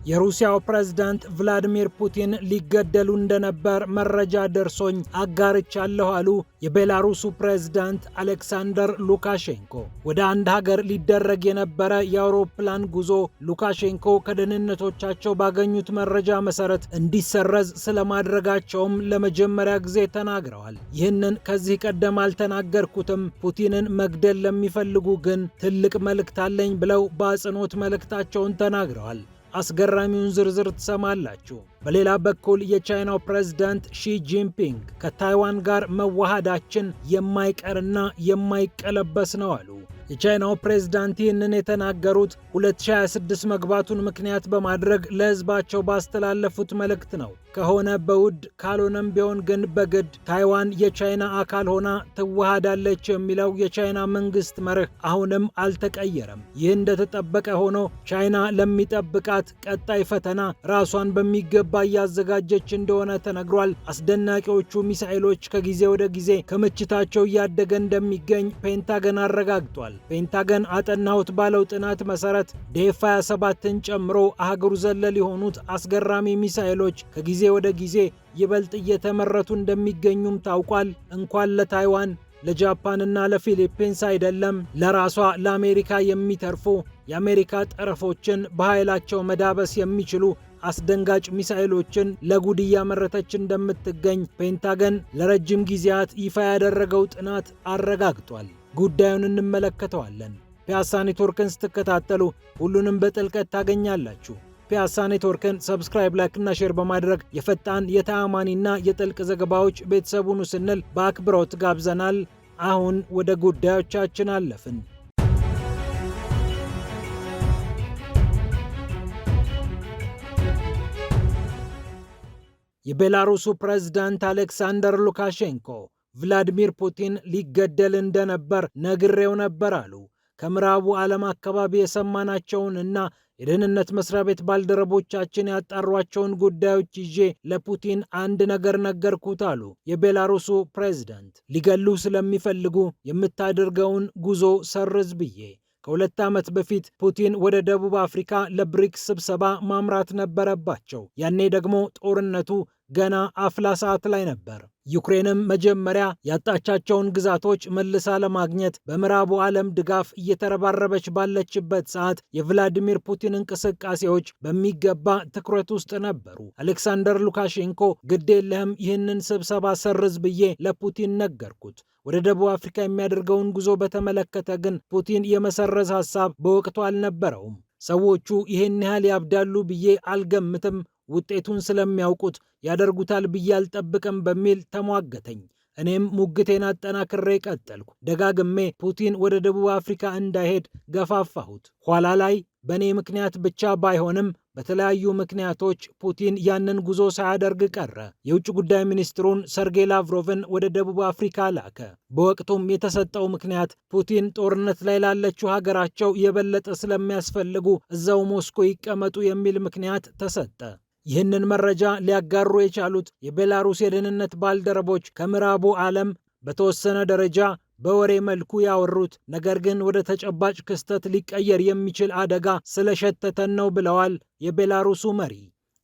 የሩሲያው ፕሬዝዳንት ቭላዲሚር ፑቲን ሊገደሉ እንደነበር መረጃ ደርሶኝ አጋርቻለሁ አሉ የቤላሩሱ ፕሬዝዳንት አሌክሳንደር ሉካሼንኮ። ወደ አንድ ሀገር ሊደረግ የነበረ የአውሮፕላን ጉዞ ሉካሼንኮ ከደህንነቶቻቸው ባገኙት መረጃ መሰረት እንዲሰረዝ ስለማድረጋቸውም ለመጀመሪያ ጊዜ ተናግረዋል። ይህንን ከዚህ ቀደም አልተናገርኩትም፣ ፑቲንን መግደል ለሚፈልጉ ግን ትልቅ መልእክት አለኝ ብለው በአጽንኦት መልእክታቸውን ተናግረዋል። አስገራሚውን ዝርዝር ትሰማላችሁ። በሌላ በኩል የቻይናው ፕሬዝዳንት ሺ ጂንፒንግ ከታይዋን ጋር መዋሃዳችን የማይቀርና የማይቀለበስ ነው አሉ። የቻይናው ፕሬዝዳንት ይህንን የተናገሩት 2026 መግባቱን ምክንያት በማድረግ ለሕዝባቸው ባስተላለፉት መልእክት ነው። ከሆነ በውድ ካልሆነም ቢሆን ግን በግድ ታይዋን የቻይና አካል ሆና ትዋሃዳለች የሚለው የቻይና መንግስት መርህ አሁንም አልተቀየረም። ይህ እንደተጠበቀ ሆኖ ቻይና ለሚጠብቃት ቀጣይ ፈተና ራሷን በሚገባ እያዘጋጀች እንደሆነ ተነግሯል። አስደናቂዎቹ ሚሳኤሎች ከጊዜ ወደ ጊዜ ክምችታቸው እያደገ እንደሚገኝ ፔንታገን አረጋግጧል። ፔንታገን አጠናሁት ባለው ጥናት መሰረት ዴፍ 27ን ጨምሮ አህጉር ዘለል የሆኑት አስገራሚ ሚሳኤሎች ከጊዜ ወደ ጊዜ ይበልጥ እየተመረቱ እንደሚገኙም ታውቋል። እንኳን ለታይዋን ለጃፓንና ለፊሊፒንስ አይደለም ለራሷ ለአሜሪካ የሚተርፉ የአሜሪካ ጠረፎችን በኃይላቸው መዳበስ የሚችሉ አስደንጋጭ ሚሳኤሎችን ለጉድ እያመረተች እንደምትገኝ ፔንታገን ለረጅም ጊዜያት ይፋ ያደረገው ጥናት አረጋግጧል። ጉዳዩን እንመለከተዋለን። ፒያሳ ኔትወርክን ስትከታተሉ ሁሉንም በጥልቀት ታገኛላችሁ። ፒያሳ ኔትወርክን ሰብስክራይብ፣ ላይክ እና ሼር በማድረግ የፈጣን የተአማኒና የጥልቅ ዘገባዎች ቤተሰቡን ስንል በአክብሮት ጋብዘናል። አሁን ወደ ጉዳዮቻችን አለፍን። የቤላሩሱ ፕሬዝዳንት አሌክሳንደር ሉካሼንኮ ቭላዲሚር ፑቲን ሊገደል እንደነበር ነግሬው ነበር አሉ። ከምዕራቡ ዓለም አካባቢ የሰማናቸውንና የደህንነት መስሪያ ቤት ባልደረቦቻችን ያጣሯቸውን ጉዳዮች ይዤ ለፑቲን አንድ ነገር ነገርኩት አሉ የቤላሩሱ ፕሬዝዳንት። ሊገሉ ስለሚፈልጉ የምታደርገውን ጉዞ ሰርዝ ብዬ። ከ2 ዓመት በፊት ፑቲን ወደ ደቡብ አፍሪካ ለብሪክስ ስብሰባ ማምራት ነበረባቸው። ያኔ ደግሞ ጦርነቱ ገና አፍላ ሰዓት ላይ ነበር። ዩክሬንም መጀመሪያ ያጣቻቸውን ግዛቶች መልሳ ለማግኘት በምዕራቡ ዓለም ድጋፍ እየተረባረበች ባለችበት ሰዓት የቭላዲሚር ፑቲን እንቅስቃሴዎች በሚገባ ትኩረት ውስጥ ነበሩ። አሌክሳንደር ሉካሼንኮ ግድ የለህም ይህንን ስብሰባ ሰርዝ ብዬ ለፑቲን ነገርኩት። ወደ ደቡብ አፍሪካ የሚያደርገውን ጉዞ በተመለከተ ግን ፑቲን የመሰረዝ ሐሳብ በወቅቱ አልነበረውም። ሰዎቹ ይህን ያህል ያብዳሉ ብዬ አልገምትም፣ ውጤቱን ስለሚያውቁት ያደርጉታል ብዬ አልጠብቅም በሚል ተሟገተኝ። እኔም ሙግቴን አጠናክሬ ቀጠልኩ። ደጋግሜ ፑቲን ወደ ደቡብ አፍሪካ እንዳይሄድ ገፋፋሁት። ኋላ ላይ በእኔ ምክንያት ብቻ ባይሆንም በተለያዩ ምክንያቶች ፑቲን ያንን ጉዞ ሳያደርግ ቀረ። የውጭ ጉዳይ ሚኒስትሩን ሰርጌይ ላቭሮቭን ወደ ደቡብ አፍሪካ ላከ። በወቅቱም የተሰጠው ምክንያት ፑቲን ጦርነት ላይ ላለችው ሀገራቸው የበለጠ ስለሚያስፈልጉ እዛው ሞስኮ ይቀመጡ የሚል ምክንያት ተሰጠ። ይህንን መረጃ ሊያጋሩ የቻሉት የቤላሩስ የደህንነት ባልደረቦች ከምዕራቡ ዓለም በተወሰነ ደረጃ በወሬ መልኩ ያወሩት ነገር ግን ወደ ተጨባጭ ክስተት ሊቀየር የሚችል አደጋ ስለሸተተን ነው ብለዋል የቤላሩሱ መሪ።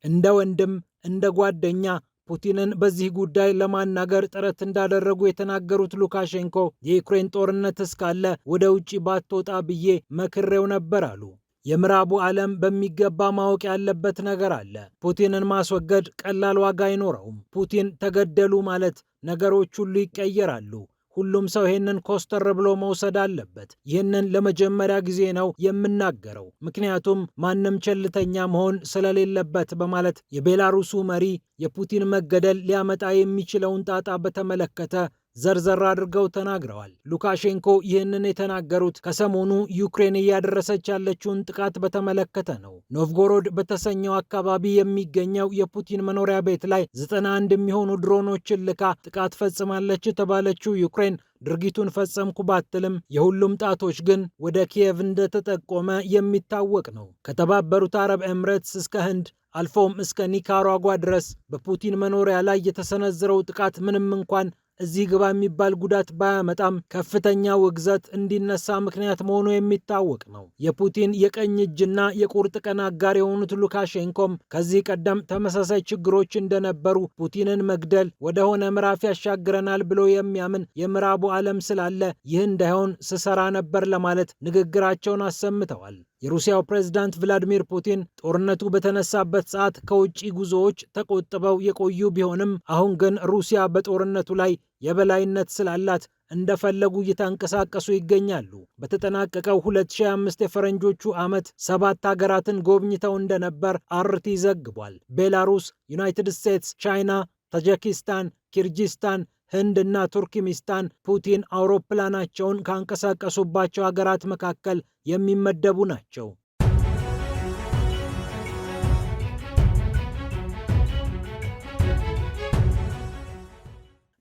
እንደ ወንድም እንደ ጓደኛ ፑቲንን በዚህ ጉዳይ ለማናገር ጥረት እንዳደረጉ የተናገሩት ሉካሼንኮ የዩክሬን ጦርነት እስካለ ወደ ውጭ ባትወጣ ብዬ መክሬው ነበር አሉ። የምዕራቡ ዓለም በሚገባ ማወቅ ያለበት ነገር አለ። ፑቲንን ማስወገድ ቀላል ዋጋ አይኖረውም። ፑቲን ተገደሉ ማለት ነገሮች ሁሉ ይቀየራሉ። ሁሉም ሰው ይህንን ኮስተር ብሎ መውሰድ አለበት። ይህንን ለመጀመሪያ ጊዜ ነው የምናገረው፣ ምክንያቱም ማንም ቸልተኛ መሆን ስለሌለበት በማለት የቤላሩሱ መሪ የፑቲን መገደል ሊያመጣ የሚችለውን ጣጣ በተመለከተ ዘርዘር አድርገው ተናግረዋል። ሉካሼንኮ ይህንን የተናገሩት ከሰሞኑ ዩክሬን እያደረሰች ያለችውን ጥቃት በተመለከተ ነው። ኖቭጎሮድ በተሰኘው አካባቢ የሚገኘው የፑቲን መኖሪያ ቤት ላይ 91 የሚሆኑ ድሮኖችን ልካ ጥቃት ፈጽማለች የተባለችው ዩክሬን ድርጊቱን ፈጸምኩ ባትልም የሁሉም ጣቶች ግን ወደ ኪየቭ እንደተጠቆመ የሚታወቅ ነው። ከተባበሩት አረብ ኤምሬትስ እስከ ህንድ አልፎም እስከ ኒካራጓ ድረስ በፑቲን መኖሪያ ላይ የተሰነዘረው ጥቃት ምንም እንኳን እዚህ ግባ የሚባል ጉዳት ባያመጣም ከፍተኛ ውግዘት እንዲነሳ ምክንያት መሆኑ የሚታወቅ ነው። የፑቲን የቀኝ እጅና የቁርጥ ቀን አጋር የሆኑት ሉካሼንኮም ከዚህ ቀደም ተመሳሳይ ችግሮች እንደነበሩ ፑቲንን መግደል ወደሆነ ምዕራፍ ያሻግረናል ብሎ የሚያምን የምዕራቡ ዓለም ስላለ ይህ እንዳይሆን ስሰራ ነበር ለማለት ንግግራቸውን አሰምተዋል። የሩሲያው ፕሬዝዳንት ቭላዲሚር ፑቲን ጦርነቱ በተነሳበት ሰዓት ከውጭ ጉዞዎች ተቆጥበው የቆዩ ቢሆንም አሁን ግን ሩሲያ በጦርነቱ ላይ የበላይነት ስላላት እንደፈለጉ እየተንቀሳቀሱ ይገኛሉ። በተጠናቀቀው 2025 የፈረንጆቹ ዓመት 7 ሀገራትን ጎብኝተው እንደነበር አርቲ ዘግቧል። ቤላሩስ፣ ዩናይትድ ስቴትስ፣ ቻይና፣ ታጂኪስታን፣ ኪርጊስታን፣ ህንድ እና ቱርክሚስታን ፑቲን አውሮፕላናቸውን ካንቀሳቀሱባቸው ሀገራት መካከል የሚመደቡ ናቸው።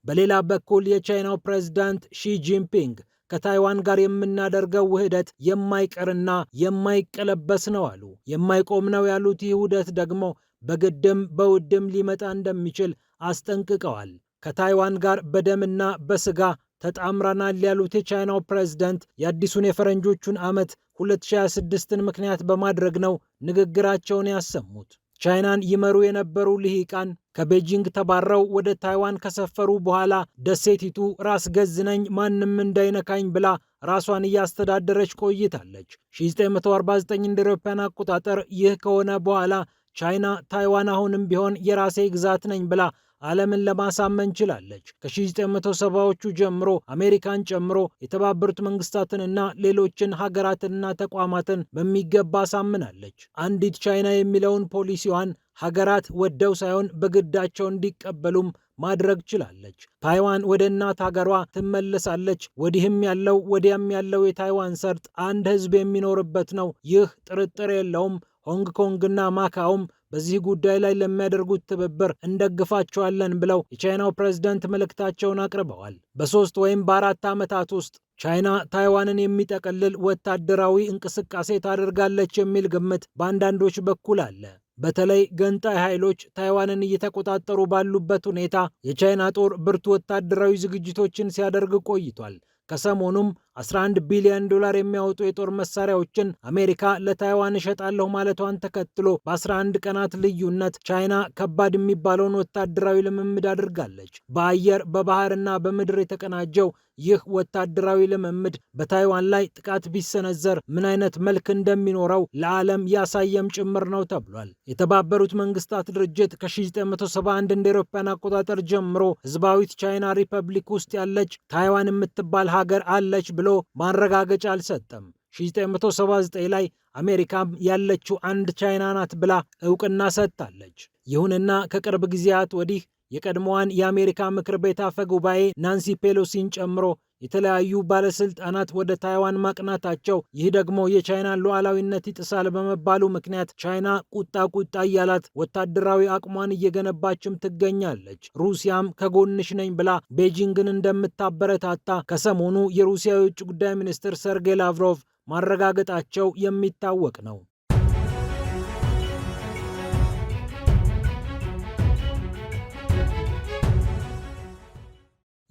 በሌላ በኩል የቻይናው ፕሬዝዳንት ሺ ጂንፒንግ ከታይዋን ጋር የምናደርገው ውህደት የማይቀርና የማይቀለበስ ነው አሉ። የማይቆም ነው ያሉት ይህ ውህደት ደግሞ በግድም በውድም ሊመጣ እንደሚችል አስጠንቅቀዋል። ከታይዋን ጋር በደምና በስጋ ተጣምረናል ያሉት የቻይናው ፕሬዝዳንት የአዲሱን የፈረንጆቹን ዓመት 2026ን ምክንያት በማድረግ ነው ንግግራቸውን ያሰሙት። ቻይናን ይመሩ የነበሩ ልሂቃን ከቤጂንግ ተባረው ወደ ታይዋን ከሰፈሩ በኋላ ደሴቲቱ ራስ ገዝ ነኝ ማንም እንዳይነካኝ ብላ ራሷን እያስተዳደረች ቆይታለች። 1949 እንደ አውሮፓውያን አቆጣጠር ይህ ከሆነ በኋላ ቻይና ታይዋን አሁንም ቢሆን የራሴ ግዛት ነኝ ብላ ዓለምን ለማሳመን ችላለች። ከ1970ዎቹ ጀምሮ አሜሪካን ጨምሮ የተባበሩት መንግስታትንና ሌሎችን ሀገራትንና ተቋማትን በሚገባ አሳምናለች። አንዲት ቻይና የሚለውን ፖሊሲዋን ሀገራት ወደው ሳይሆን በግዳቸው እንዲቀበሉም ማድረግ ችላለች። ታይዋን ወደ እናት ሀገሯ ትመለሳለች። ወዲህም ያለው ወዲያም ያለው የታይዋን ሰርጥ አንድ ህዝብ የሚኖርበት ነው። ይህ ጥርጥር የለውም። ሆንግ ኮንግና ማካኦም በዚህ ጉዳይ ላይ ለሚያደርጉት ትብብር እንደግፋቸዋለን ብለው የቻይናው ፕሬዝዳንት መልእክታቸውን አቅርበዋል። በ3 ወይም በ4 ዓመታት ውስጥ ቻይና ታይዋንን የሚጠቀልል ወታደራዊ እንቅስቃሴ ታደርጋለች የሚል ግምት በአንዳንዶች በኩል አለ። በተለይ ገንጣይ ኃይሎች ታይዋንን እየተቆጣጠሩ ባሉበት ሁኔታ የቻይና ጦር ብርቱ ወታደራዊ ዝግጅቶችን ሲያደርግ ቆይቷል። ከሰሞኑም $11 ቢሊዮን የሚያወጡ የጦር መሳሪያዎችን አሜሪካ ለታይዋን እሸጣለሁ ማለቷን ተከትሎ በ11 ቀናት ልዩነት ቻይና ከባድ የሚባለውን ወታደራዊ ልምምድ አድርጋለች። በአየር በባህርና በምድር የተቀናጀው ይህ ወታደራዊ ልምምድ በታይዋን ላይ ጥቃት ቢሰነዘር ምን አይነት መልክ እንደሚኖረው ለዓለም ያሳየም ጭምር ነው ተብሏል። የተባበሩት መንግስታት ድርጅት ከ1971 እንደ አውሮፓውያን አቆጣጠር ጀምሮ ህዝባዊት ቻይና ሪፐብሊክ ውስጥ ያለች ታይዋን የምትባል ሀገር አለች ብሎ ማረጋገጫ አልሰጠም። 1979 ላይ አሜሪካም ያለችው አንድ ቻይና ናት ብላ እውቅና ሰጥታለች። ይሁንና ከቅርብ ጊዜያት ወዲህ የቀድሞዋን የአሜሪካ ምክር ቤት አፈ ጉባኤ ናንሲ ፔሎሲን ጨምሮ የተለያዩ ባለስልጣናት ወደ ታይዋን ማቅናታቸው፣ ይህ ደግሞ የቻይናን ሉዓላዊነት ይጥሳል በመባሉ ምክንያት ቻይና ቁጣ እያላት ወታደራዊ አቅሟን እየገነባችም ትገኛለች። ሩሲያም ከጎንሽ ነኝ ብላ ቤጂንግን እንደምታበረታታ ከሰሞኑ የሩሲያ የውጭ ጉዳይ ሚኒስትር ሰርጌይ ላቭሮቭ ማረጋገጣቸው የሚታወቅ ነው።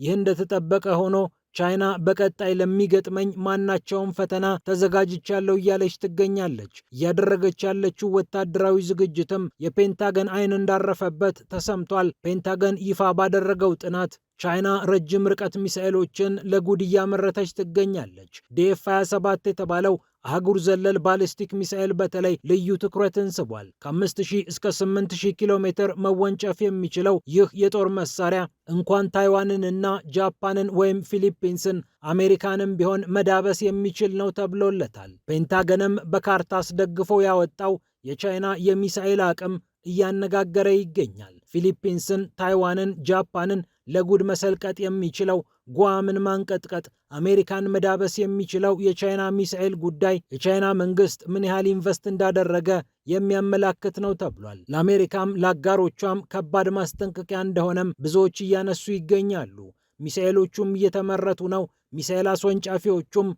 ይህ እንደተጠበቀ ሆኖ ቻይና በቀጣይ ለሚገጥመኝ ማናቸውም ፈተና ተዘጋጅቻለሁ እያለች ትገኛለች። እያደረገች ያለችው ወታደራዊ ዝግጅትም የፔንታገን ዓይን እንዳረፈበት ተሰምቷል። ፔንታገን ይፋ ባደረገው ጥናት ቻይና ረጅም ርቀት ሚሳኤሎችን ለጉድ እያመረተች ትገኛለች። ዲኤፍ-27 የተባለው አህጉር ዘለል ባሊስቲክ ሚሳኤል በተለይ ልዩ ትኩረትን ስቧል። ከ5000 እስከ 8000 ኪሎ ሜትር መወንጨፍ የሚችለው ይህ የጦር መሳሪያ እንኳን ታይዋንን እና ጃፓንን ወይም ፊሊፒንስን አሜሪካንም ቢሆን መዳበስ የሚችል ነው ተብሎለታል። ፔንታገንም በካርታ አስደግፎ ያወጣው የቻይና የሚሳኤል አቅም እያነጋገረ ይገኛል። ፊሊፒንስን፣ ታይዋንን፣ ጃፓንን ለጉድ መሰልቀጥ የሚችለው ጓምን ማንቀጥቀጥ፣ አሜሪካን መዳበስ የሚችለው የቻይና ሚሳኤል ጉዳይ የቻይና መንግስት ምን ያህል ኢንቨስት እንዳደረገ የሚያመላክት ነው ተብሏል። ለአሜሪካም ለአጋሮቿም ከባድ ማስጠንቀቂያ እንደሆነም ብዙዎች እያነሱ ይገኛሉ። ሚሳኤሎቹም እየተመረቱ ነው። ሚሳኤል አስወንጫፊዎቹም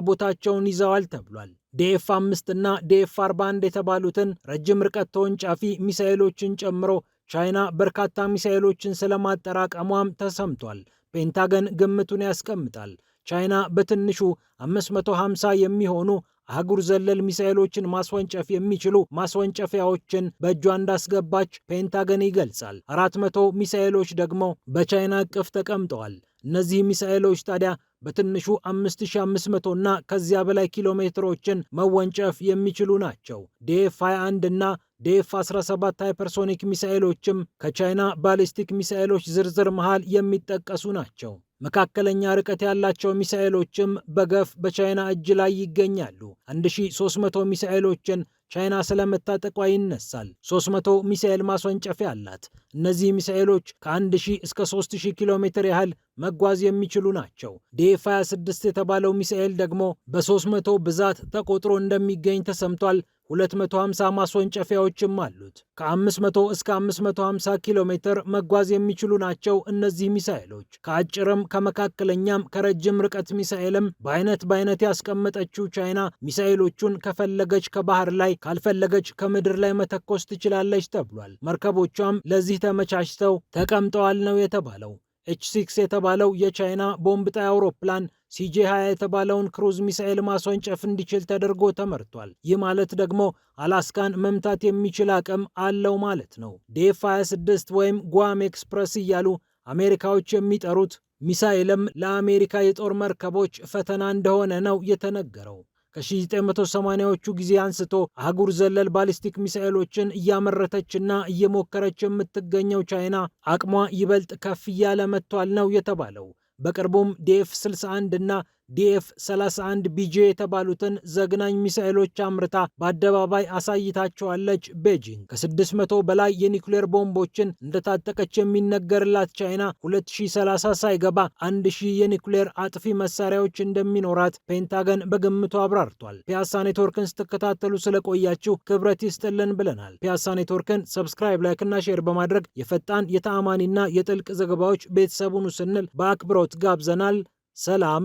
ቦታቸውን ይዘዋል ተብሏል። ዲኤፍ-5 እና ዲኤፍ-41 የተባሉትን ረጅም ርቀት ተወንጫፊ ሚሳኤሎችን ጨምሮ ቻይና በርካታ ሚሳኤሎችን ስለማጠራቀሟም ተሰምቷል። ፔንታገን ግምቱን ያስቀምጣል። ቻይና በትንሹ 550 የሚሆኑ አህጉር ዘለል ሚሳኤሎችን ማስወንጨፍ የሚችሉ ማስወንጨፊያዎችን በእጇ እንዳስገባች ፔንታገን ይገልጻል። 400 ሚሳኤሎች ደግሞ በቻይና እቅፍ ተቀምጠዋል። እነዚህ ሚሳኤሎች ታዲያ በትንሹ 5500 እና ከዚያ በላይ ኪሎ ሜትሮችን መወንጨፍ የሚችሉ ናቸው። ዲኤፍ 21 እና ዲኤፍ 17 ሃይፐርሶኒክ ሚሳኤሎችም ከቻይና ባሊስቲክ ሚሳኤሎች ዝርዝር መሃል የሚጠቀሱ ናቸው። መካከለኛ ርቀት ያላቸው ሚሳኤሎችም በገፍ በቻይና እጅ ላይ ይገኛሉ። 1300 ሚሳኤሎችን ቻይና ስለመታጠቋ ይነሳል። 300 ሚሳኤል ማስወንጨፊያ አላት። እነዚህ ሚሳኤሎች ከ1000 እስከ 3000 ኪሎ ሜትር ያህል መጓዝ የሚችሉ ናቸው። ዲኤፍ 26 የተባለው ሚሳኤል ደግሞ በ300 ብዛት ተቆጥሮ እንደሚገኝ ተሰምቷል። 250 ማስወንጨፊያዎችም አሉት። ከ500 እስከ 550 ኪሎ ሜትር መጓዝ የሚችሉ ናቸው እነዚህ ሚሳኤሎች። ከአጭርም ከመካከለኛም ከረጅም ርቀት ሚሳኤልም በአይነት ያስቀመጠችው ቻይና ሚሳኤሎቹን ከፈለገች ከባህር ላይ ካልፈለገች ከምድር ላይ መተኮስ ትችላለች ተብሏል። መርከቦቿም ለዚህ ተመቻችተው ተቀምጠዋል ነው የተባለው። ኤች6 የተባለው የቻይና ቦምብ ጣይ አውሮፕላን ሲጄ20 የተባለውን ክሩዝ ሚሳኤል ማስወንጨፍ እንዲችል ተደርጎ ተመርቷል። ይህ ማለት ደግሞ አላስካን መምታት የሚችል አቅም አለው ማለት ነው። ዲኤፍ 26 ወይም ጓም ኤክስፕረስ እያሉ አሜሪካዎች የሚጠሩት ሚሳኤልም ለአሜሪካ የጦር መርከቦች ፈተና እንደሆነ ነው የተነገረው። ከ1980ዎቹ ጊዜ አንስቶ አህጉር ዘለል ባሊስቲክ ሚሳኤሎችን እያመረተችና እየሞከረች የምትገኘው ቻይና አቅሟ ይበልጥ ከፍ እያለ መጥቷል ነው የተባለው። በቅርቡም ዲኤፍ 61 እና ዲኤፍ 31 ቢጄ የተባሉትን ዘግናኝ ሚሳኤሎች አምርታ በአደባባይ አሳይታቸዋለች። ቤጂንግ ከ600 በላይ የኒውክሌር ቦምቦችን እንደታጠቀች የሚነገርላት ቻይና 2030 ሳይገባ 1000 የኒውክሌር አጥፊ መሳሪያዎች እንደሚኖራት ፔንታገን በግምቱ አብራርቷል። ፒያሳ ኔትወርክን ስትከታተሉ ስለቆያችሁ ክብረት ይስጥልን ብለናል። ፒያሳ ኔትወርክን ሰብስክራይብ፣ ላይክ እና ሼር በማድረግ የፈጣን የተአማኒና የጥልቅ ዘገባዎች ቤተሰቡን ስንል በአክብሮት ጋብዘናል። ሰላም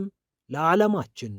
ለዓለማችን።